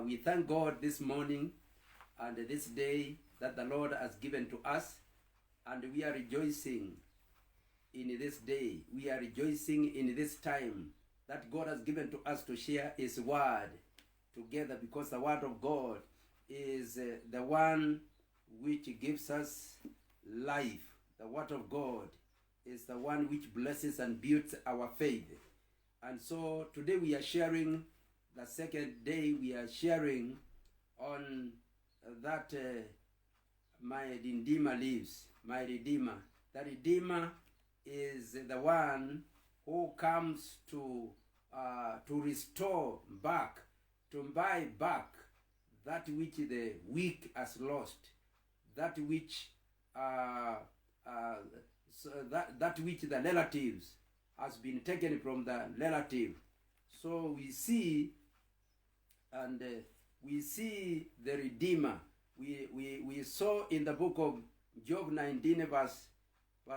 We thank God this morning and this day that the Lord has given to us, and we are rejoicing in this day. We are rejoicing in this time that God has given to us to share His word together, because the word of God is the one which gives us life. The word of God is the one which blesses and builds our faith. And so today we are sharing the second day. We are sharing on that my Redeemer lives. My Redeemer. The Redeemer is the one who comes to restore back, to buy back that which the weak has lost, that which that which the relatives has been taken from the relative. So we see, and we see the Redeemer. We saw in the book of Job 19 verse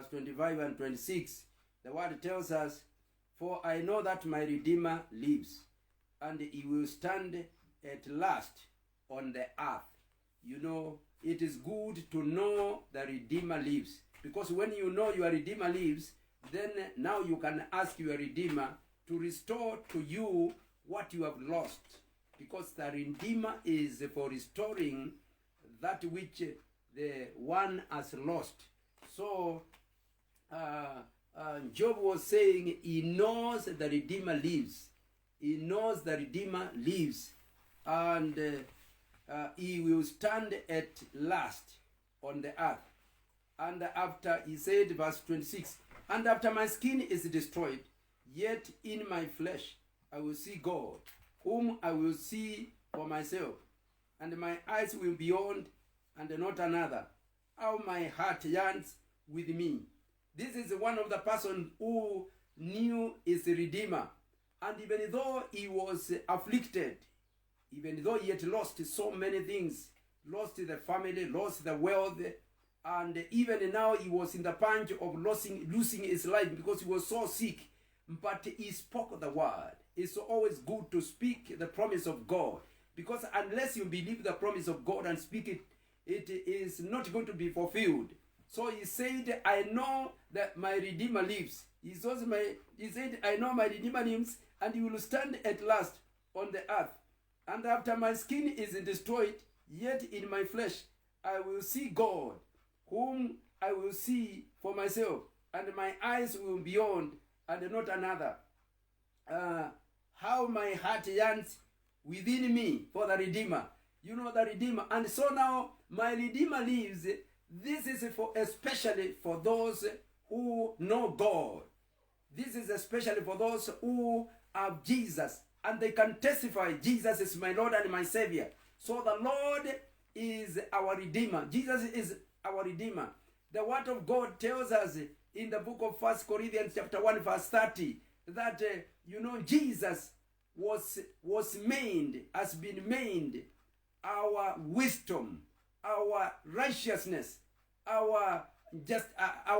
25 and 26, the word tells us, "For I know that my Redeemer lives, and he will stand at last on the earth." You know, it is good to know the Redeemer lives, because when you know your Redeemer lives, then now you can ask your Redeemer to restore to you what you have lost, because the Redeemer is for restoring that which the one has lost. So Job was saying he knows the Redeemer lives. He knows the Redeemer lives, and he will stand at last on the earth. And after, he said, verse 26, "And after my skin is destroyed, yet in my flesh I will see God, whom I will see for myself, and my eyes will behold, and not another. How my heart yearns with me." This is one of the person who knew his Redeemer. And even though he was afflicted, even though he had lost so many things, lost the family, lost the wealth, and even now he was in the punch of losing his life because he was so sick, but he spoke the word. It's always good to speak the promise of God, because unless you believe the promise of God and speak it, it is not going to be fulfilled. So he said, "I know that my Redeemer lives." He said, "I know my Redeemer lives, and he will stand at last on the earth. And after my skin is destroyed, yet in my flesh I will see God, whom I will see for myself, and my eyes will behold, and not another. How my heart yearns within me for the Redeemer." You know, the Redeemer. And so now my Redeemer lives. This is especially for those who know God. This is especially for those who have Jesus, and they can testify, "Jesus is my Lord and my Savior." So the Lord is our Redeemer. Jesus is our Redeemer. The word of God tells us in the book of 1 Corinthians chapter 1 verse 30 that Jesus has been made our wisdom, our righteousness, our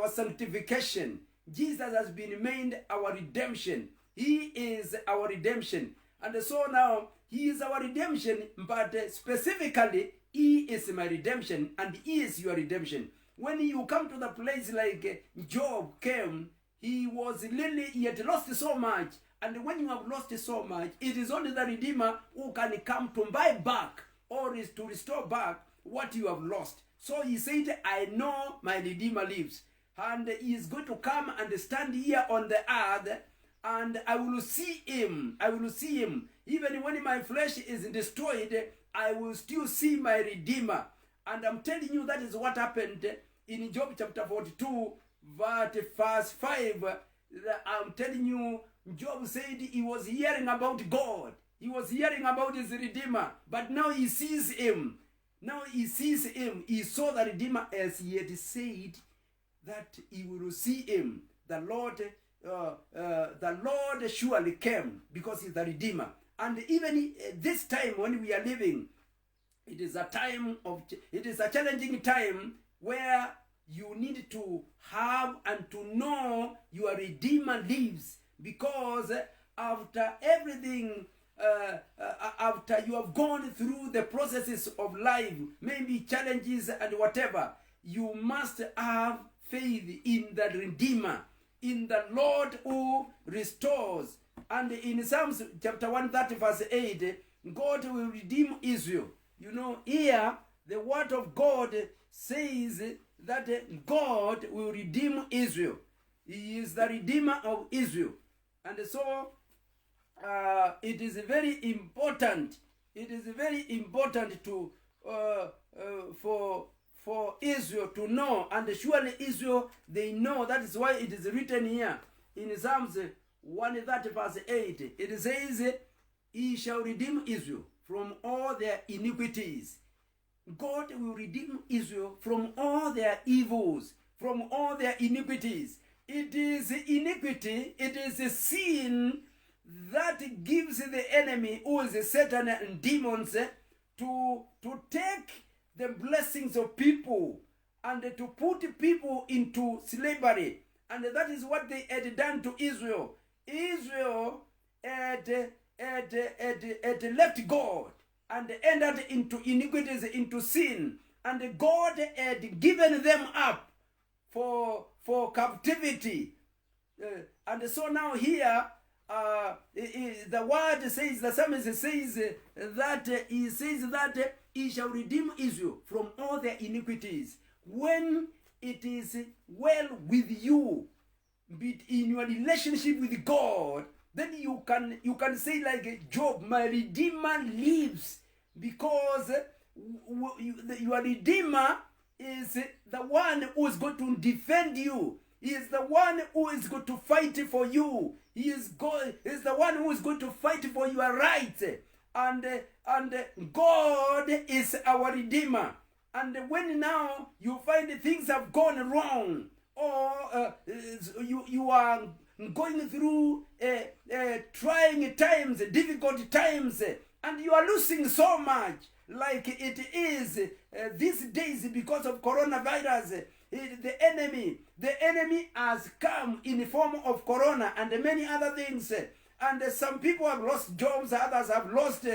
sanctification. Jesus has been made our redemption. He is our redemption. And so now he is our redemption, but specifically he is my redemption, and he is your redemption. When you come to the place like Job came, he had lost so much. And when you have lost so much, it is only the Redeemer who can come to buy back, or is to restore back what you have lost. So he said, "I know my Redeemer lives, and he is going to come and stand here on the earth, and I will see him. I will see him. Even when my flesh is destroyed, I will still see my Redeemer." And I'm telling you, that is what happened in Job chapter 42, verse 5. I'm telling you, Job said he was hearing about God. He was hearing about his Redeemer, but now he sees him. Now he sees him. He saw the Redeemer as he had said that he will see him. The Lord surely came, because he's the Redeemer. And even this time when we are living, it is a challenging time where you need to have and to know your Redeemer lives, because after everything, after after you have gone through the processes of life, maybe challenges and whatever, you must have faith in the Redeemer, in the Lord who restores. And in Psalms chapter 130 verse 8, God will redeem Israel. You know, here the word of God says that God will redeem Israel. He is the Redeemer of Israel. And so it is very important. It is very important to for Israel to know, and surely Israel, they know. That is why it is written here in Psalms 130 verse 8. It says, He shall redeem Israel from all their iniquities. God will redeem Israel from all their evils, from all their iniquities. It is iniquity, it is a sin that gives the enemy, who is Satan and demons, to take the blessings of people and to put people into slavery. And that is what they had done to Israel. Israel had left God and entered into iniquities, into sin. And God had given them up for captivity. And so now here, the word says, the psalmist says that he says that he shall redeem Israel from all their iniquities. When it is well with you, in your relationship with God, then you can say like Job, my Redeemer lives, because your Redeemer is the one who is going to defend you. He is the one who is going to fight for you. He is the one who is going to fight for your rights. And God is our Redeemer. And when now you find things have gone wrong, or you are going through trying times, difficult times, and you are losing so much, like it is these days because of coronavirus, the enemy has come in the form of corona and many other things, and some people have lost jobs, others have lost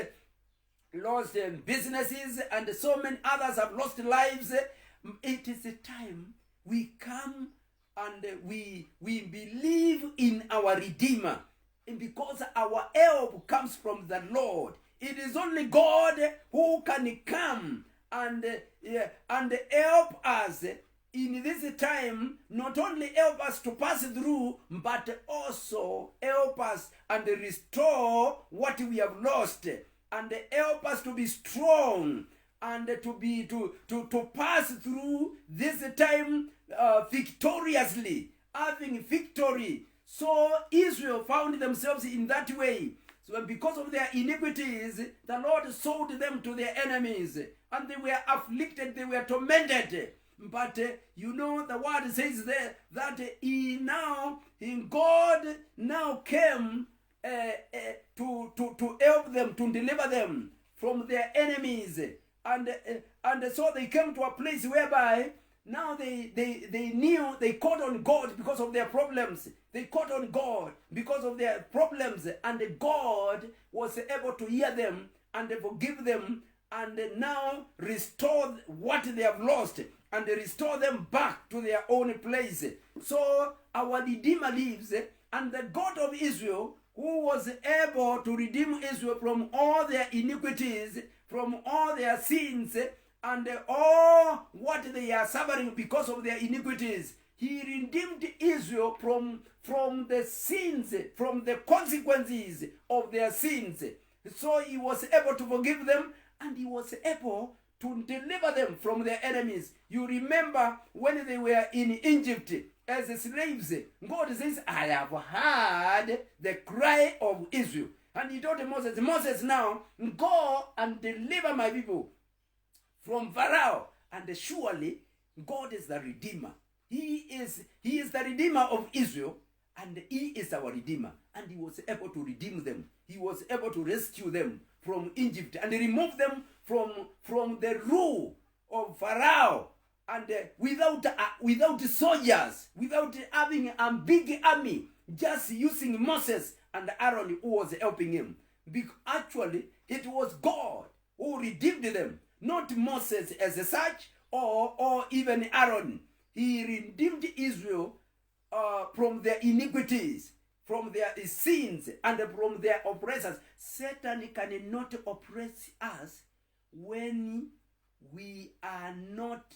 businesses, and so many others have lost lives. It is a time we come and we believe in our Redeemer, and because our help comes from the Lord. It is only God who can come and help us in this time, not only help us to pass through, but also help us and restore what we have lost, and help us to be strong and to pass through this time victoriously, having victory. So Israel found themselves in that way. So because of their iniquities, the Lord sold them to their enemies, and they were afflicted, they were tormented. But you know, the word says there that God now came to help them, to deliver them from their enemies, and so they came to a place whereby now they knew, they called on God because of their problems. They called on God because of their problems, and God was able to hear them and forgive them, and now restore what they have lost, and restore them back to their own place. So our Redeemer lives, and the God of Israel, who was able to redeem Israel from all their iniquities, from all their sins, and all what they are suffering because of their iniquities. He redeemed Israel from the sins, from the consequences of their sins. So he was able to forgive them, and he was able to deliver them from their enemies. You remember when they were in Egypt as slaves, God says, I have heard the cry of Israel. And he told Moses, now go and deliver my people from Pharaoh. And surely God is the Redeemer. He is the Redeemer of Israel, and he is our Redeemer. And he was able to redeem them. He was able to rescue them from Egypt and remove them from the rule of Pharaoh, and without soldiers, without having a big army, just using Moses and Aaron who was helping him. Actually, It was God who redeemed them, not Moses as such, or even Aaron. He redeemed Israel from their iniquities, from their sins, and from their oppressors. Satan cannot oppress us when we are not,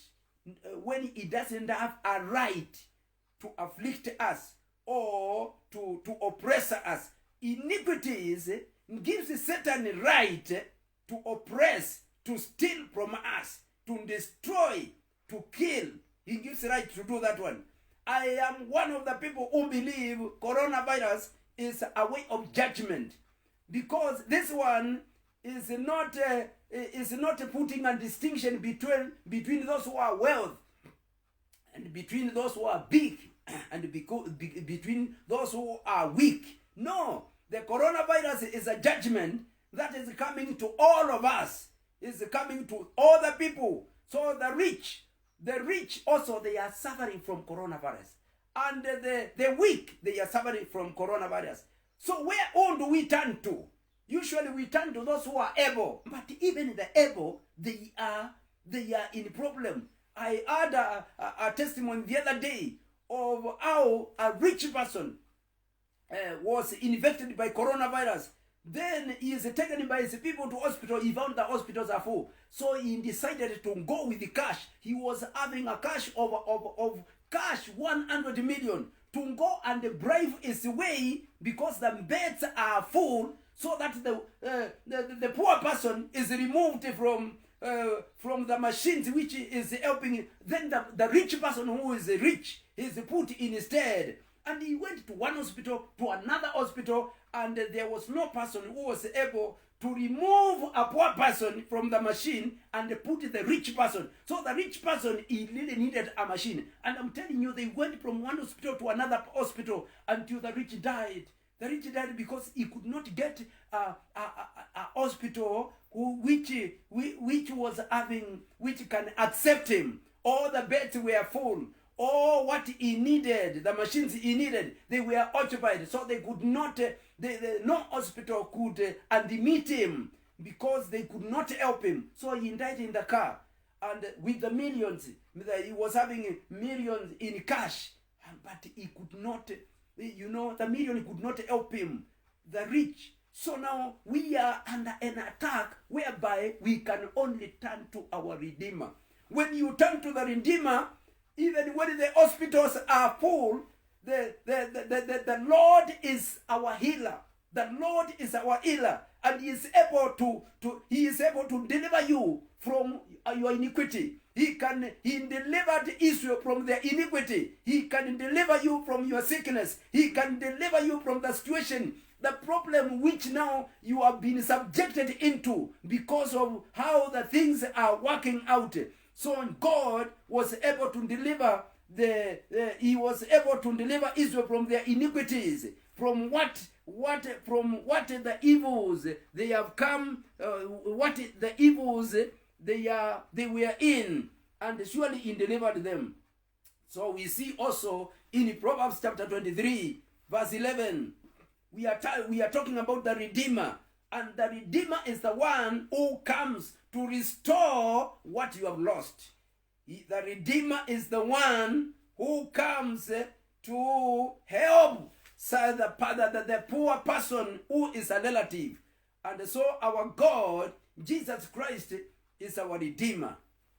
when he doesn't have a right to afflict us or to oppress us. Iniquities gives Satan a right to oppress, to steal from us, to destroy, to kill. He gives the right to do that one. I am one of the people who believe coronavirus is a way of judgment, because this one is not putting a distinction between those who are wealth and between those who are big and between those who are weak. No, the coronavirus is a judgment that is coming to all of us. Is coming to all the people. So the rich also, they are suffering from coronavirus, and the weak, they are suffering from coronavirus. So where do we turn to? Usually we turn to those who are able, but even the able, they are in problem. I heard a testimony the other day of how a rich person was infected by coronavirus. Then he is taken by his people to hospital. He found the hospitals are full, so he decided to go with the cash. He was having a cash of cash 100 million to go and bribe his way, because the beds are full, so that the poor person is removed from the machines which is helping. Then the rich person who is rich is put instead. And he went to one hospital, to another hospital, and there was no person who was able to remove a poor person from the machine and put the rich person. So the rich person, he really needed a machine. And I'm telling you, they went from one hospital to another hospital until the rich died. The rich died because he could not get a hospital which can accept him. All the beds were full. All what he needed, the machines he needed, they were occupied. So they could not, no hospital could admit him, because they could not help him. So he died in the car. And with the millions, he was having millions in cash. But he could not, the million could not help him, the rich. So now we are under an attack whereby we can only turn to our Redeemer. When you turn to the Redeemer, even when the hospitals are full, the Lord is our healer. The Lord is our healer, and He is able to deliver you from your iniquity. He delivered Israel from their iniquity. He can deliver you from your sickness. He can deliver you from the situation, the problem which now you have been subjected into because of how the things are working out. So God was able to deliver He was able to deliver Israel from their iniquities, from what the evils they have come, what the evils they were in, and surely He delivered them. So we see also in Proverbs chapter 23, verse 11, we are talking about the Redeemer, and the Redeemer is the one who comes to restore what you have lost. The Redeemer is the one who comes to help the poor person who is a relative. And so our God, Jesus Christ, is our Redeemer.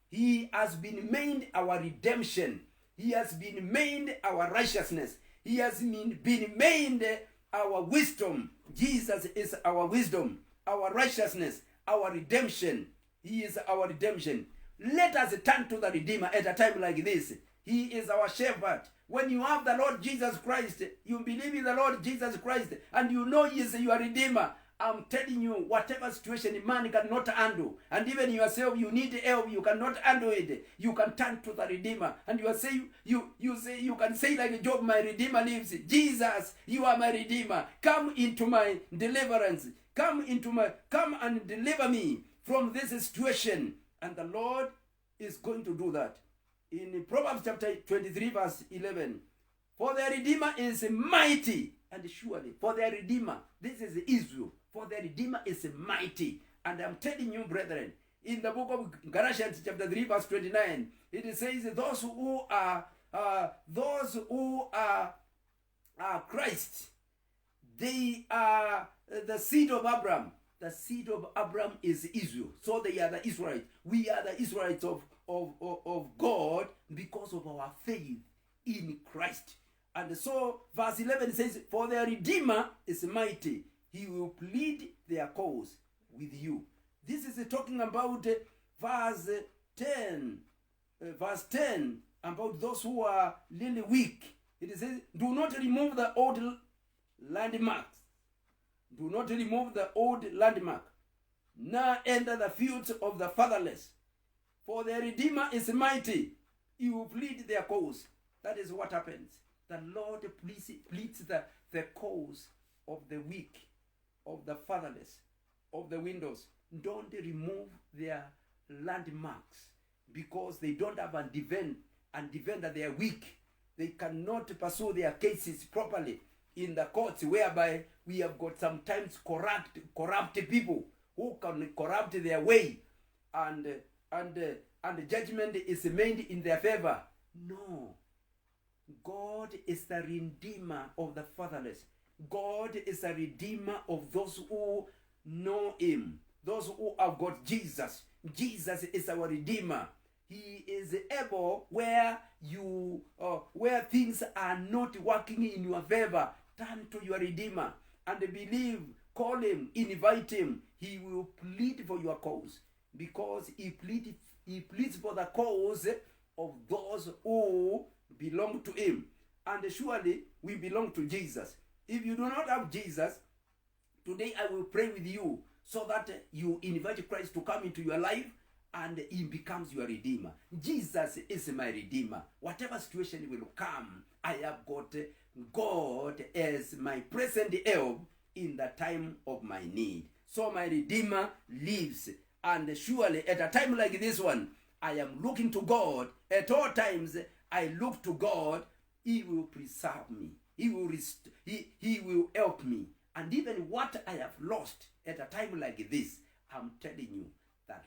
He has been made our redemption. He has been made our righteousness. He has been made our wisdom. Jesus is our wisdom, our righteousness, our redemption. He is our redemption. Let us turn to the Redeemer at a time like this. He is our shepherd. When you have the Lord Jesus Christ, you believe in the Lord Jesus Christ, and you know He is your Redeemer, I'm telling you, whatever situation man cannot handle, and even yourself, you need help, you cannot handle it, you can turn to the Redeemer, and you can say like Job, my Redeemer lives. Jesus, you are my Redeemer. Come into my deliverance. Come and deliver me from this situation. And the Lord is going to do that. In Proverbs chapter 23, verse 11, for their Redeemer is mighty, and surely, for their Redeemer, this is Israel, for their Redeemer is mighty, And I'm telling you, brethren, in the book of Galatians chapter 3 verse 29, it says those who are Christ, they are the seed of Abraham. The seed of Abraham is Israel. So they are the Israelites. We are the Israelites of God because of our faith in Christ. And so verse 11 says, for their Redeemer is mighty. He will plead their cause with you. This is talking about verse 10. Verse 10, about those who are really weak. It says, do not remove the old landmarks. Do not remove the old landmark. Now enter the fields of the fatherless. For their Redeemer is mighty. He will plead their cause. That is what happens. The Lord pleads the cause of the weak, of the fatherless, of the widows. Don't remove their landmarks because they don't have a defend that they are weak. They cannot pursue their cases properly in the courts, whereby we have got sometimes corrupt people who can corrupt their way, and judgment is made in their favor. No. God is the Redeemer of the fatherless. God is a Redeemer of those who know Him, those who have got Jesus. Jesus is our Redeemer. He is able where things are not working in your favor. Turn to your Redeemer and believe, call Him, invite Him. He will plead for your cause because He pleads for the cause of those who belong to Him. And surely we belong to Jesus. If you do not have Jesus, today I will pray with you so that you invite Christ to come into your life and He becomes your Redeemer. Jesus is my Redeemer. Whatever situation will come, I have got God as my present help in the time of my need. So my Redeemer lives. And surely at a time like this one, I am looking to God. At all times, I look to God. He will preserve me. He will help me. And even what I have lost at a time like this, I'm telling you that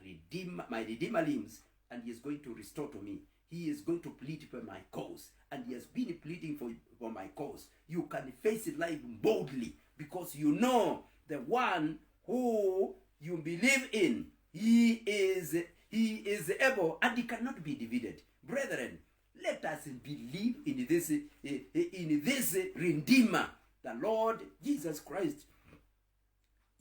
my Redeemer lives, and He is going to restore to me. He is going to plead for my cause, and He has been pleading for my cause. You can face life boldly because you know the one who you believe in. He is able, and He cannot be defeated. Brethren, let us believe in this Redeemer, the Lord Jesus Christ.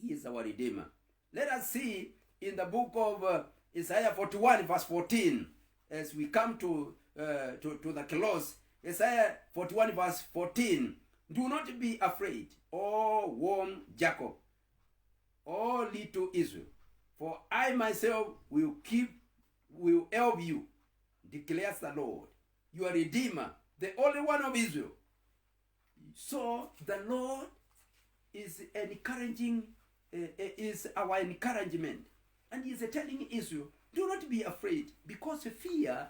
He is our Redeemer. Let us see in the book of Isaiah 41 verse 14, as we come to the close. Isaiah 41 verse 14. Do not be afraid, O warm Jacob, O little Israel, for I myself will help you, declares the Lord, your Redeemer, the only one of Israel. So the Lord is encouraging, is our encouragement. And He is telling Israel, do not be afraid, because fear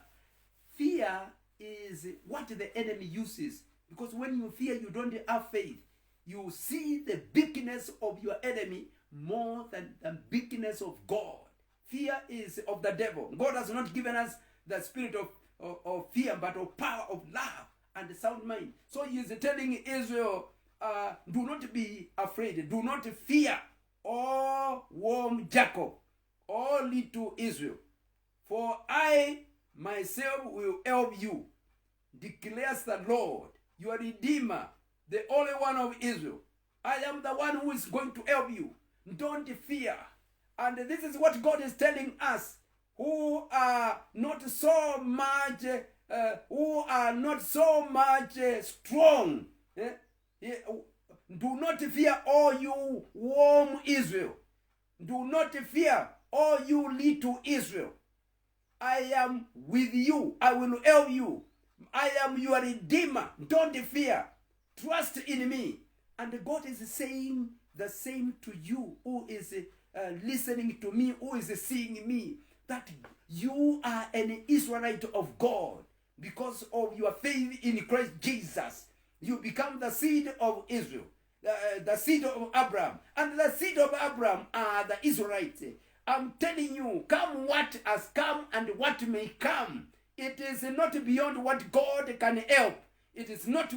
is what the enemy uses. Because when you fear, you don't have faith. You see the bigness of your enemy more than the bigness of God. Fear is of the devil. God has not given us the spirit of fear, but of power, of love, and sound mind. So He is telling Israel, do not be afraid. Do not fear, O warm Jacob, O little Israel. For I myself will help you, declares the Lord, your Redeemer, the only one of Israel. I am the one who is going to help you. Don't fear. And this is what God is telling us, who are not so much strong. Do not fear, all you warm Israel. Do not fear, all you little Israel. I am with you. I will help you. I am your Redeemer. Don't fear. Trust in me. And God is saying the same to you who is listening to me, who is seeing me, that you are an Israelite of God. Because of your faith in Christ Jesus, you become the seed of Israel. the seed of Abraham. And the seed of Abraham are the Israelites. I'm telling you, come what has come and what may come. It is not beyond what God can help. It is not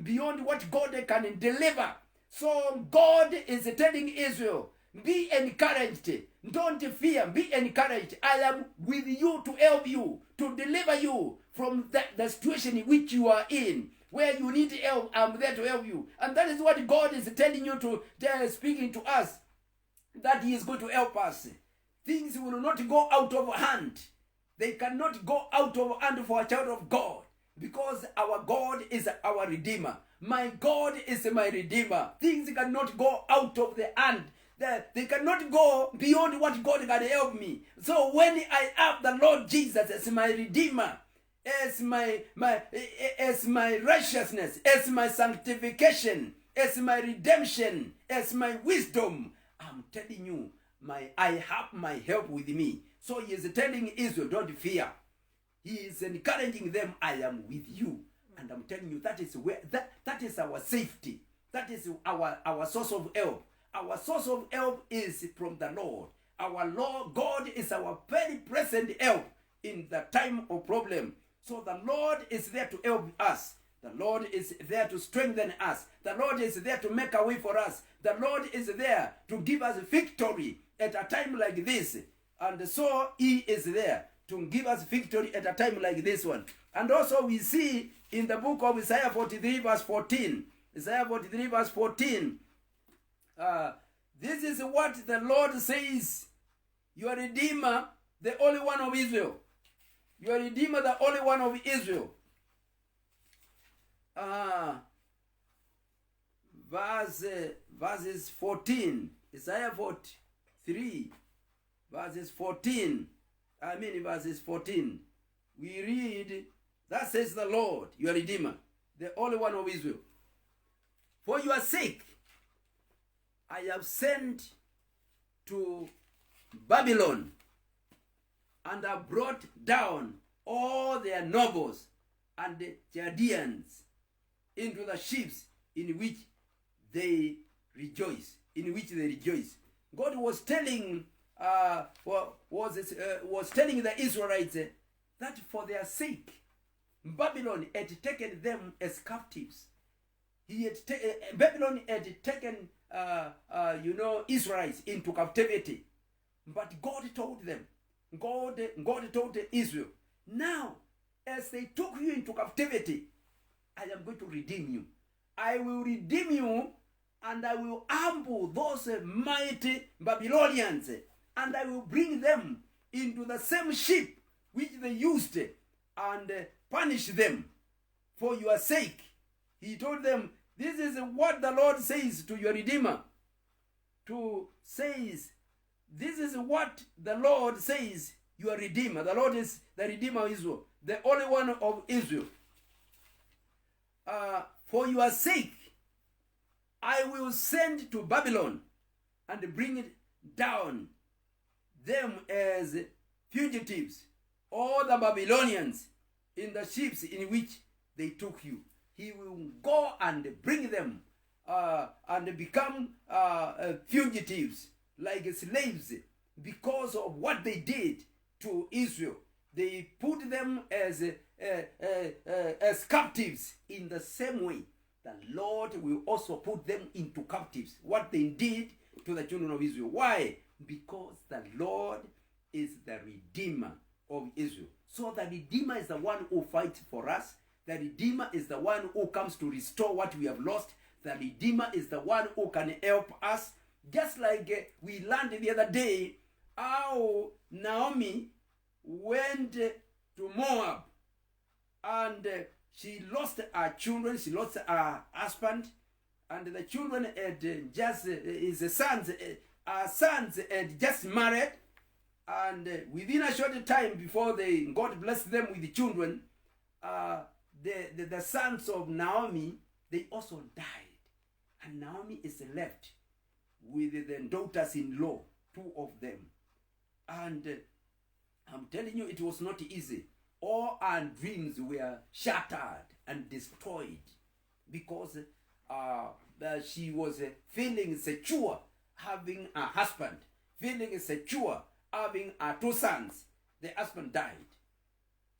beyond what God can deliver. So God is telling Israel, be encouraged. Don't fear. Be encouraged. I am with you to help you, to deliver you from the situation in which you are in. Where you need help, I'm there to help you. And that is what God is telling you to, speaking to us, that He is going to help us. Things will not go out of hand. They cannot go out of hand for a child of God, because our God is our Redeemer. My God is my Redeemer. Things cannot go out of the hand. They cannot go beyond what God can help me. So when I have the Lord Jesus as my Redeemer, as my righteousness, as my sanctification, as my redemption, as my wisdom, I'm telling you, I have my help with me. So He is telling Israel, don't fear. He is encouraging them, I am with you. And I'm telling you, that is where that is our safety. That is our source of help. Our source of help is from the Lord. Our Lord God is our very present help in the time of problem. So the Lord is there to help us. The Lord is there to strengthen us. The Lord is there to make a way for us. The Lord is there to give us victory at a time like this. And so He is there to give us victory at a time like this one. And also we see in the book of Isaiah 43 verse 14. Isaiah 43 verse 14. This is what the Lord says. Your Redeemer, the only one of Israel. Your Redeemer, the only one of Israel. Verses 14. Isaiah 43 verses 14. Verses 14. We read, that says the Lord, your Redeemer, the only one of Israel. For your sake, I have sent to Babylon, and have brought down all their nobles and the Chaldeans into the ships in which they rejoice. God was telling was telling the Israelites that for their sake, Babylon had taken them as captives. Babylon had taken Israelites into captivity. But God told them, God told Israel, now, as they took you into captivity, I am going to redeem you. I will redeem you, and I will humble those mighty Babylonians, and I will bring them into the same ship which they used, and punish them for your sake. He told them, this is what the Lord says to your Redeemer. This is what the Lord says, your Redeemer. The Lord is the Redeemer of Israel, the only one of Israel. For your sake, I will send to Babylon and bring it down them as fugitives, all the Babylonians in the ships in which they took you. He will go and bring them and become fugitives, like slaves, because of what they did to Israel. They put them as captives. In the same way, the Lord will also put them into captives, what they did to the children of Israel. Why? Because the Lord is the Redeemer of Israel. So the Redeemer is the one who fights for us. The Redeemer is the one who comes to restore what we have lost. The Redeemer is the one who can help us. Just like we learned the other day, how Naomi went to Moab, and she lost her children, she lost her husband, and the children had her sons had just married, and within a short time before God blessed them with the children, the sons of Naomi, they also died. And Naomi is left with the daughters-in-law, 2 of them. And I'm telling you, it was not easy. All our dreams were shattered and destroyed because she was feeling secure having a husband, feeling secure having 2 sons. The husband died.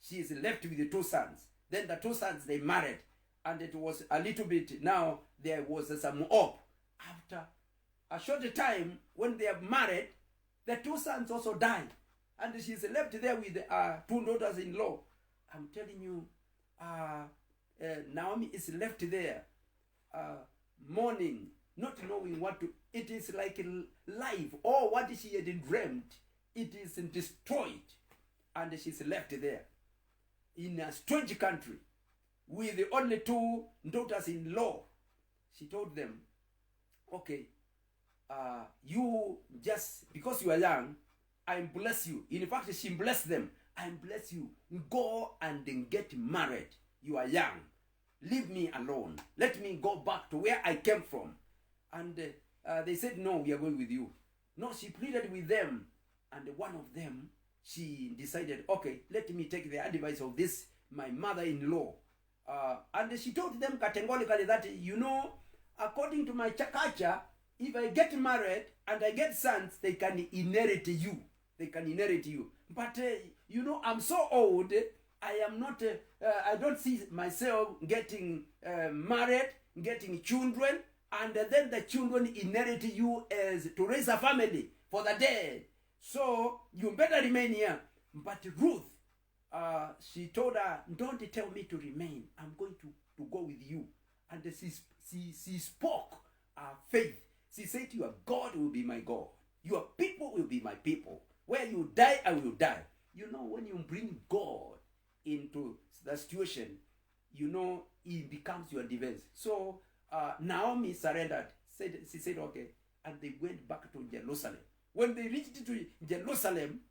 She is left with the 2 sons. Then the 2 sons, they married. And it was a little bit, now there was some hope. After a short time, when they are married, the 2 sons also died. And she's left there with 2 daughters-in-law. I'm telling you, Naomi is left there, mourning, not knowing what to. It is like life, or what she had dreamt, it is destroyed. And she's left there in a strange country with only 2 daughters-in-law. She told them, okay, you just, because you are young, I bless you. In fact, she blessed them. I bless you. Go and get married. You are young. Leave me alone. Let me go back to where I came from. And they said, no, we are going with you. No, she pleaded with them. And one of them, she decided, okay, let me take the advice of this, my mother-in-law. And she told them categorically that, you know, according to my culture, if I get married and I get sons, they can inherit you. They can inherit you. But, you know, I'm so old, I am not, I don't see myself getting married, getting children, and then the children inherit you as to raise a family for the dead. So, you better remain here. But Ruth, she told her, don't tell me to remain. I'm going to go with you. And she spoke faith. She said, your God will be my God. Your people will be my people. Where you die, I will die. You know, when you bring God into the situation, you know, he becomes your defense. So, Naomi surrendered. She said, okay. And they went back to Jerusalem. When they reached to Jerusalem,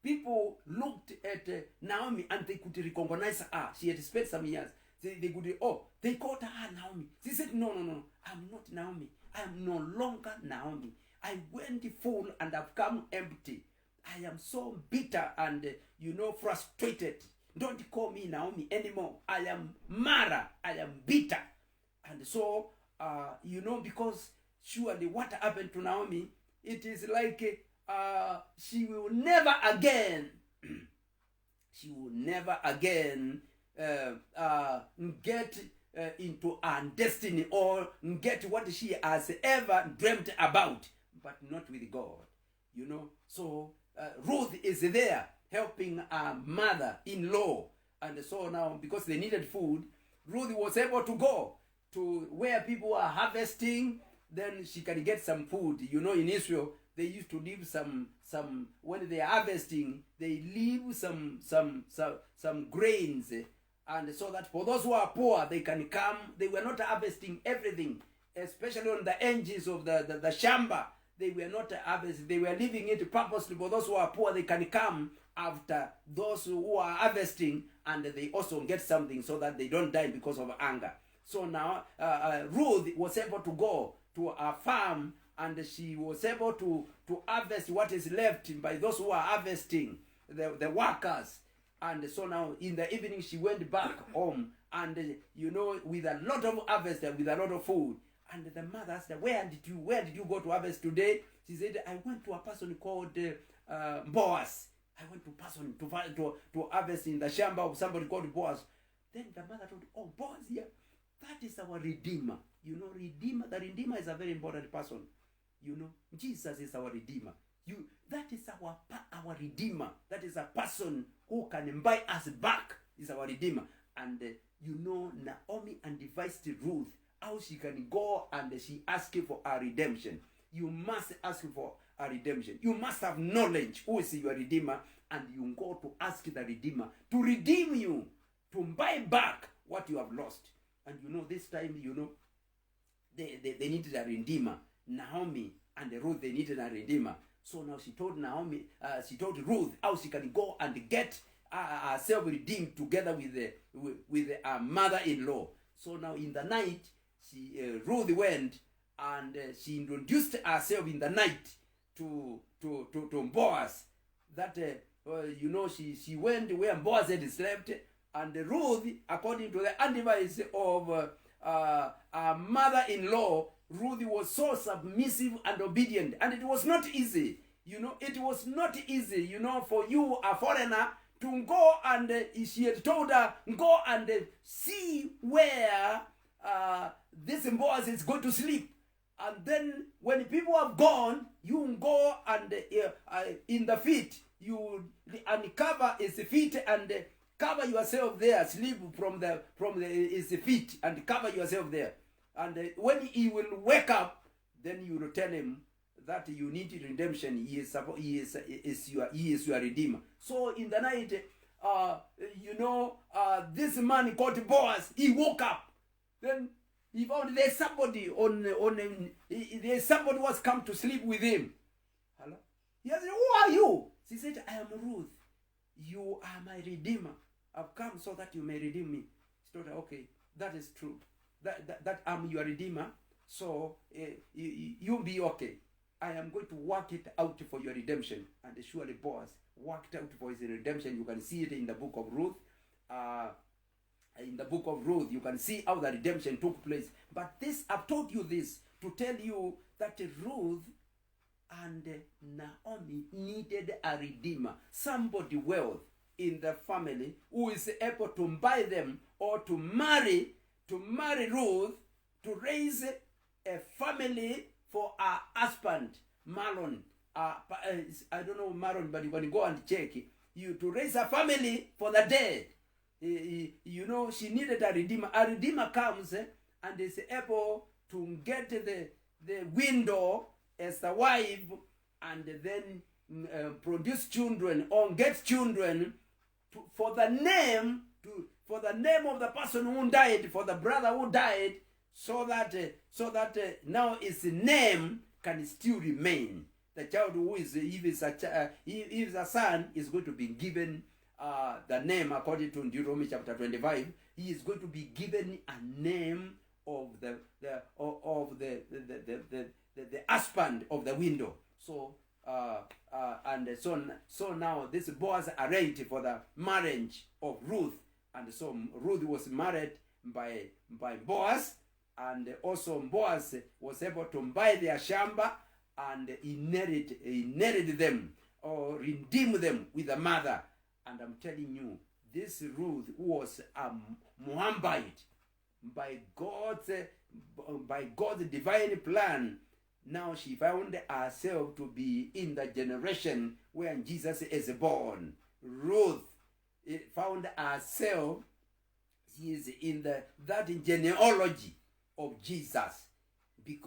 people looked at Naomi and they could recognize her. She had spent some years. They could, they called her Naomi. She said, no, I'm not Naomi. I am no longer Naomi. I went full and I've come empty. I am so bitter and, you know, frustrated. Don't call me Naomi anymore. I am Mara. I am bitter. And so, you know, because surely what happened to Naomi, it is like she will never again, she will never again get into her destiny or get what she has ever dreamt about, but not with God, you know. So Ruth is there helping her mother-in-law, and so now because they needed food, Ruth was able to go to where people are harvesting. Then she can get some food. You know, in Israel they used to leave some when they are harvesting, they leave some grains, and so that for those who are poor, they can come. They were not harvesting everything, especially on the edges of the shamba. They were not harvesting. They were leaving it purposely for those who are poor. They can come after those who are harvesting, and they also get something so that they don't die because of anger. So now Ruth was able to go to a farm, and she was able to harvest what is left by those who are harvesting, the workers. And so now in the evening she went back home, and you know, with a lot of harvest and with a lot of food. And the mother asked her, where did you go to harvest today? She said, I went to a person called Boaz. I went to harvest in the shamba of somebody called Boaz. Then the mother told, oh, Boaz here, that is our Redeemer. You know, Redeemer. The Redeemer is a very important person. You know, Jesus is our Redeemer. That is our Redeemer. That is a person who can buy us back. Is our Redeemer. And you know, Naomi advised Ruth how she can go, and she asked for a redemption. You must ask for a redemption. You must have knowledge who is your Redeemer, and you go to ask the Redeemer to redeem you, to buy back what you have lost. And you know, this time, you know, they needed a Redeemer. Naomi and Ruth, they needed a Redeemer. So now she told Ruth how she can go and get herself redeemed together with her mother-in-law. So now in the night, Ruth went and she introduced herself in the night to Boaz. That you know, she went where Boaz had slept, and Ruth, according to the advice of mother-in-law, Ruth was so submissive and obedient, and it was not easy. It was not easy, for you, a foreigner, to go and she had told her, go and see where this Boaz is going to sleep. And then when people have gone, you go and in the feet, you uncover his feet and cover yourself there, sleep from his feet and cover yourself there. And when he will wake up, then you will tell him that you need redemption. He is your redeemer. So in the night, this man called Boaz, he woke up. Then he found there's somebody there's somebody who has come to sleep with him. Hello? He said, who are you? She said, I am Ruth. You are my redeemer. I've come so that you may redeem me. She told her, okay, that is true. That I'm your redeemer. So you'll be okay. I am going to work it out for your redemption. And surely Boaz worked out for his redemption. You can see it in the book of Ruth. In the book of Ruth, you can see how the redemption took place. But I've told you this to tell you that Ruth and Naomi needed a redeemer, somebody wealth in the family who is able to buy them or to marry Ruth, to raise a family for her husband, Mahlon. I don't know Mahlon, but you can go and check. To raise a family for the dead. She needed a redeemer. A redeemer comes and is able to get the widow as the wife and then produce children or get children for the name of the person who died, for the brother who died, so that now his name can still remain. The child who is, if it's a son, is going to be given the name according to Deuteronomy chapter 25. He is going to be given a name of the husband of the widow. So so now this Boaz arranged for the marriage of Ruth, and so Ruth was married by Boaz, and also Boaz was able to buy their shamba and inherit them or redeem them with a mother. And I'm telling you, this Ruth was a Moabite by God's divine plan. Now she found herself to be in the generation where Jesus is born. Ruth found herself, she is in that genealogy of Jesus.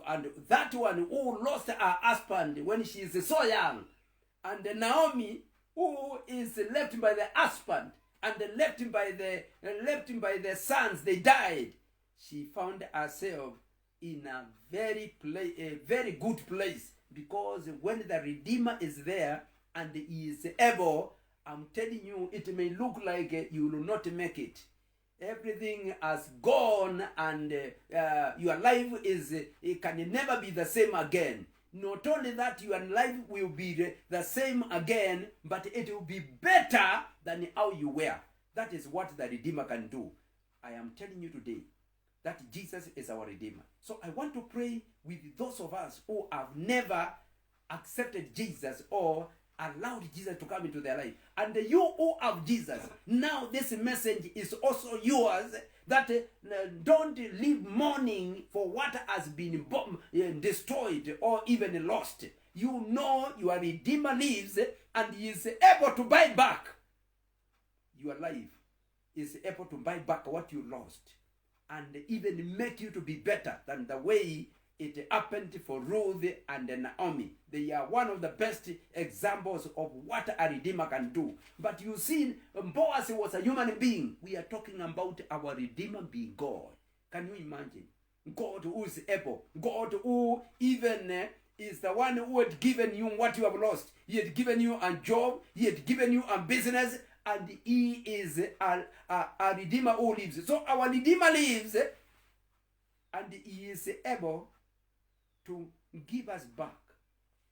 And that one who lost her husband when she is so young. And Naomi, who is left by the husband and left by the sons, they died. She found herself in a very good place, because when the Redeemer is there and he is able, I'm telling you, it may look like you will not make it. Everything has gone, and your life it can never be the same again. Not only that, your life will be the same again, but it will be better than how you were. That is what the Redeemer can do. I am telling you today that Jesus is our Redeemer. So I want to pray with those of us who have never accepted Jesus or allowed Jesus to come into their life. And you who have Jesus, now this message is also yours, that don't live mourning for what has been destroyed or even lost. You know your Redeemer lives, and he is able to buy back your life. He is able to buy back what you lost, and even make you to be better than the way it happened for Ruth and Naomi. They are one of the best examples of what a Redeemer can do. But you see, Boaz was a human being. We are talking about our Redeemer being God. Can you imagine? God who is able. God who even is the one who had given you what you have lost. He had given you a job. He had given you a business. And he is a Redeemer who lives. So our Redeemer lives, and he is able to give us back,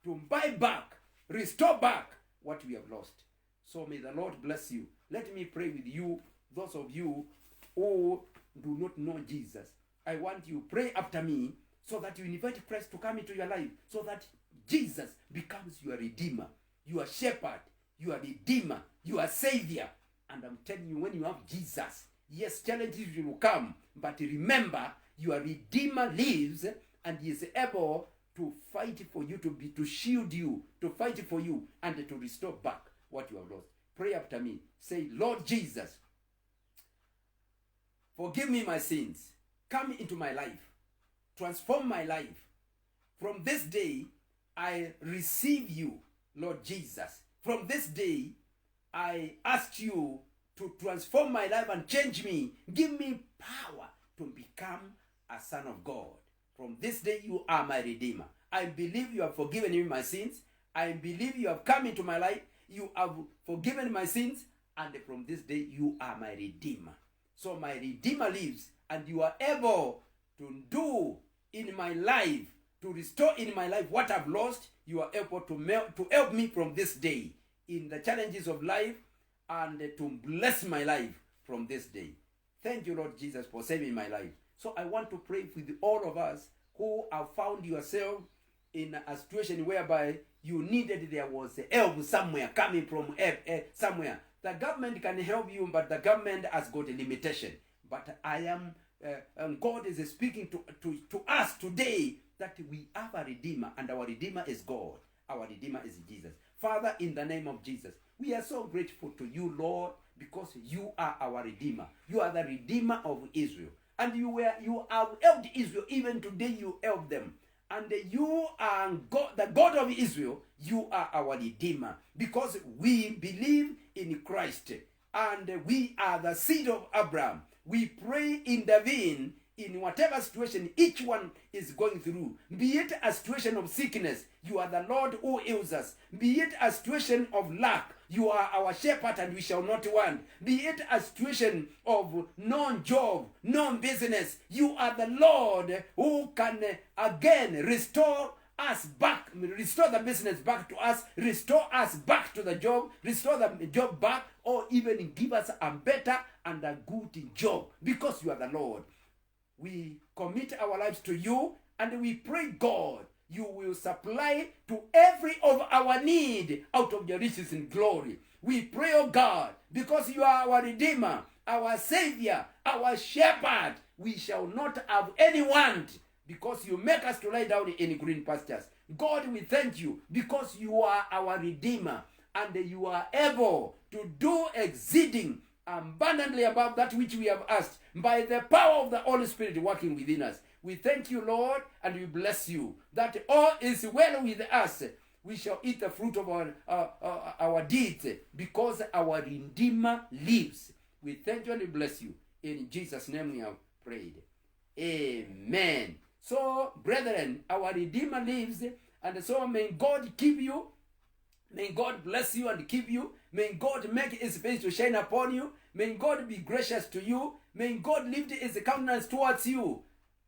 to buy back, restore back what we have lost. So may the Lord bless you. Let me pray with you, those of you who do not know Jesus. I want you pray after me so that you invite Christ to come into your life, so that Jesus becomes your Redeemer, your Shepherd, your Redeemer, your Savior. And I'm telling you, when you have Jesus, yes, challenges will come, but remember, your Redeemer lives, and he is able to fight for you, to shield you, to fight for you, and to restore back what you have lost. Pray after me. Say, Lord Jesus, forgive me my sins. Come into my life. Transform my life. From this day, I receive you, Lord Jesus. From this day, I ask you to transform my life and change me. Give me power to become a son of God. From this day, you are my Redeemer. I believe you have forgiven me my sins. I believe you have come into my life. You have forgiven my sins. And from this day, you are my Redeemer. So my Redeemer lives, and you are able to do in my life, to restore in my life what I've lost. You are able to help me from this day in the challenges of life, and to bless my life from this day. Thank you, Lord Jesus, for saving my life. So I want to pray with all of us who have found yourself in a situation whereby you needed, there was help somewhere coming from somewhere. The government can help you, but the government has got a limitation. But I am, and God is speaking to us today that we have a Redeemer, and our Redeemer is God. Our Redeemer is Jesus. Father, in the name of Jesus, we are so grateful to you, Lord, because you are our Redeemer. You are the Redeemer of Israel. And you have helped Israel. Even today you help them. And you are God, the God of Israel. You are our Redeemer, because we believe in Christ, and we are the seed of Abraham. We pray, intervene in whatever situation each one is going through. Be it a situation of sickness, you are the Lord who heals us. Be it a situation of lack, you are our shepherd and we shall not want. Be it a situation of non-job, non-business, you are the Lord who can again restore us back, restore the business back to us, restore us back to the job, restore the job back, or even give us a better and a good job, because you are the Lord. We commit our lives to you, and we pray, God, you will supply to every of our need out of your riches in glory. We pray, oh God, because you are our Redeemer, our Savior, our Shepherd, we shall not have any want, because you make us to lie down in green pastures. God, we thank you because you are our Redeemer, and you are able to do exceeding abundantly above that which we have asked, by the power of the Holy Spirit working within us. We thank you, Lord, and we bless you that all is well with us. We shall eat the fruit of our deeds, because our Redeemer lives. We thank you and we bless you. In Jesus' name we have prayed. Amen. So, brethren, our Redeemer lives, and so may God keep you. May God bless you and keep you. May God make his face to shine upon you. May God be gracious to you. May God lift his countenance towards you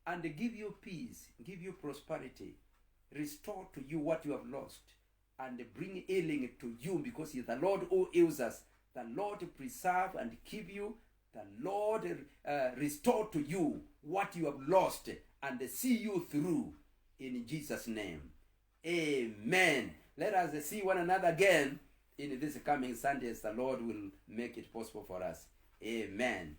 and give you peace, give you prosperity, restore to you what you have lost, and bring healing to you, because he is the Lord who heals us. The Lord preserve and keep you. The Lord restore to you what you have lost and see you through, in Jesus' name. Amen. Let us see one another again in this coming Sundays. The Lord will make it possible for us. Amen.